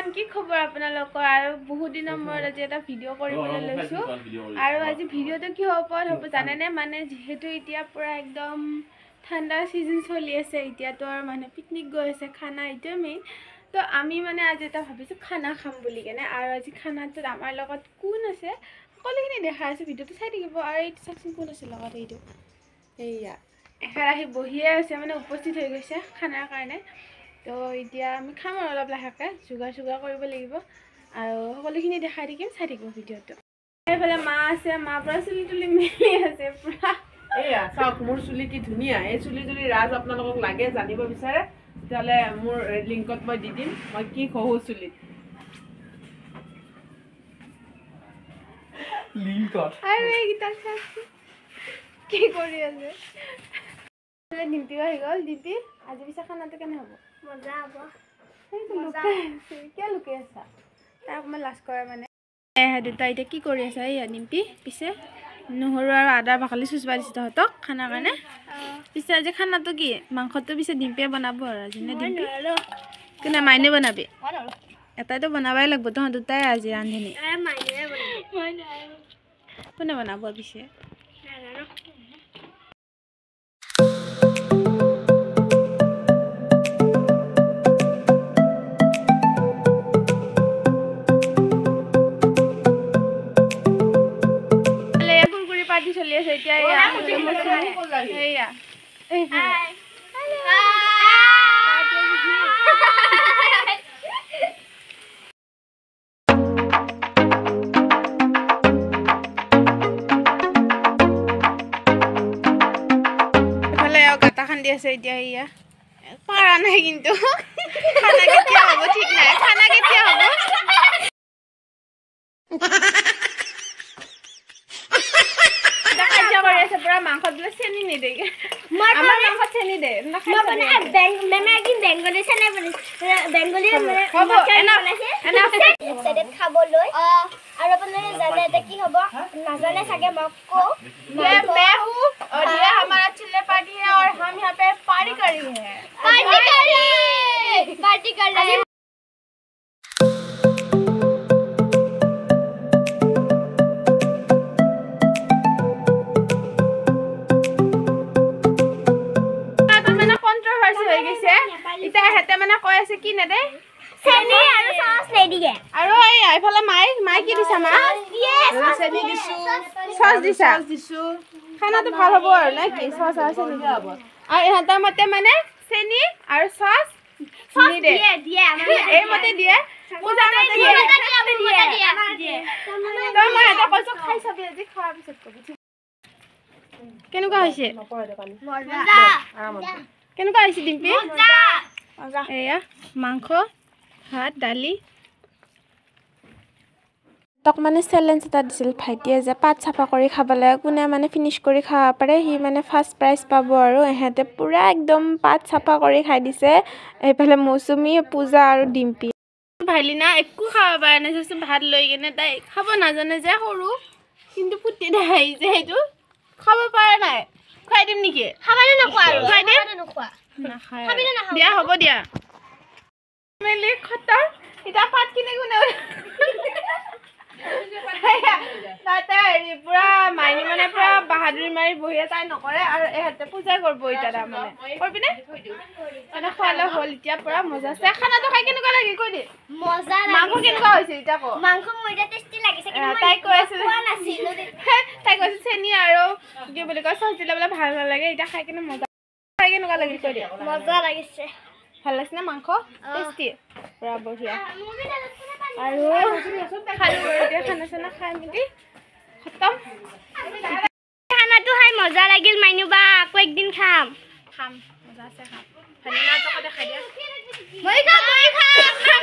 everyone কি খবৰ আপোনালোকৰ আৰু বহুত দিনৰ মূৰত আজি এটা ভিডিঅ' কৰিবলৈ লৈছোঁ আৰু আজি ভিডিঅ'টো কি হ'ব জানেনে মানে যিহেতু এতিয়া পুৰা একদম ঠাণ্ডা সিজন চলি আছে এতিয়াতো আৰু মানে পিকনিক গৈ আছে খানা এইটোৱে মেইন তো আমি মানে আজি এটা ভাবিছোঁ খানা খাম বুলি কেনে আৰু আজি খানাটোত আমাৰ লগত কোন আছে সকলোখিনি দেখা আছে ভিডিঅ'টো চাই থাকিব আৰু এইটো চাওকচোন কোন আছে লগত এইটো এইয়া একেৰাহে বহিয়ে আছে মানে উপস্থিত হৈ গৈছে খানাৰ কাৰণে তো এতিয়া আমি খাম আৰু অলপ লাহেকৈ যোগাৰ কৰিব লাগিব আৰু সকলোখিনি দেখাই থাকিম চাই থাকিব ভিডিঅ'টো এইফালে মা আছে মা পৰা চুলি তুলি মেলি আছে পুৰা এয়া চাওক মোৰ চুলি কি ধুনীয়া এই চুলি যদি ৰাজ আপোনালোকক লাগে জানিব বিচাৰে তেতিয়াহ'লে মোৰ লিংকত মই দি দিম মই কি কহো চুলিত লিংকত আৰু এইকেইটা চাওকচোন কি কৰি আছে ডিম্পি আহি গ'ল ডিম্পি আজি পিছে খানাটো কেনে হ'ব মজা হ'ব কিয় লুকাই আছা তাই অকণমান লাজ কৰে মানে দুটা এতিয়া কি কৰি আছা এইয়া ডিম্পি পিছে নহৰু আৰু আদা বাকলি চুচবা দিছে তহঁতক খানাৰ কাৰণে পিছে আজি খানাটো কি মাংসটো পিছে ডিম্পিয়ে বনাব আৰু আজি নে ডিম্পি কোনে মাইনে বনাবি এটাইতো বনাবই লাগিব তহঁত দুটাই আজি ৰান্ধনি কোনে বনাব পিছে পাৰ্টি চলি আছে এতিয়া এয়া গাটা খান্দি আছে এতিয়া এয়া পাৰা নাই কিন্তু খানা কেতিয়া হ'ব ঠিক নাই খানা কেতিয়া হ'ব পুৰা মাংসত বোলে চেনি নিদে আমাৰ মাংসত চেনি দে খাবলৈ আৰু আপোনালোকে জানে এটা কি হ'ব নাজানে চাগে মোক কওঁ मैं हूँ और ये हमारा चिल्ले पार्टी है और हम यहाँ पे पार्टी कर रही हैं पार्टी कर रहे हैं ইটা হেতে মানে কৈ আছে কি নেদে চেনি আৰু সস নে দিয়ে আৰু এই আইফালে মাই কি দিছা মা চেনি দিছো সস দিছো খানাটো ভাল হ'ব আৰু না কি সস আৰু চেনি হ'ব আৰু ইহঁতৰ মতে মানে চেনি আৰু সস দিয়ে এই মতে দিয়ে পূজা মতে দিয়ে তই মই এটা কৈছো খাই চাবি আজি খোৱাৰ পিছত কবি কেনেকুৱা হৈছে কেনেকুৱা হৈছে ডিম্পি এয়া মাংস ভাত দালি তক মানে চেলেঞ্জ এটা দিছিল ভাইটিয়ে যে পাত চাফা কৰি খাবলৈ কোনে মানে ফিনিছ কৰি খাব পাৰে সি মানে ফাৰ্ষ্ট প্ৰাইজ পাব আৰু এহেঁতে পূৰা একদম পাত চাফা কৰি খাই দিছে এইফালে মৌচুমী পূজা আৰু ডিম্পি ভাইলিনা একো খাব পৰা নাই চাইছোঁ ভাত লৈ কিনে তাই খাব নাজানে যে সৰু কিন্তু ফুটি দেখাই যে সেইটো খাব পৰা নাই খুৱাই দিম নেকি খাবলৈ নোখোৱা আৰু খুৱাই দিম নোখোৱা দিয়া হ'ব দিয়া মেলি খতম এটা পাত কিনে কোনে তাতে হেৰি পুৰা মাইনী মানে পুৰা বাহাদুৰি মাৰি বহিয়ে তাই নকৰে আৰু এহেঁতে পূজা কৰিব এতিয়া তাৰমানে কৰিবিনে মানে খোৱালে হ'ল এতিয়া পুৰা মজা আছে খানাটো খাই কেনেকুৱা লাগিল কৈ দে মজা মাংস কেনেকুৱা হৈছে এতিয়া ক মাংস মইটা টেষ্টি লাগিছে কিন্তু তাই কৈ আছিল নাছিল চেনি আৰু কি বুলি কয় চচ দিলে বোলে ভাল নালাগে এতিয়া খাই কিনে মজা খাই কেনেকুৱা লাগিল কৈ দে মজা লাগিছে ভাল লাগিছে নে মাংস টেষ্টি পুৰা বঢ়িয়া আৰু খালোঁ এতিয়া খানা চানা খাই মেলি খতম খানাটো খাই মজা লাগিল মাইনুবা আকৌ একদিন খাম মজা আছে খাম ভালেনা টকা দেখাই দিয়া মই খাম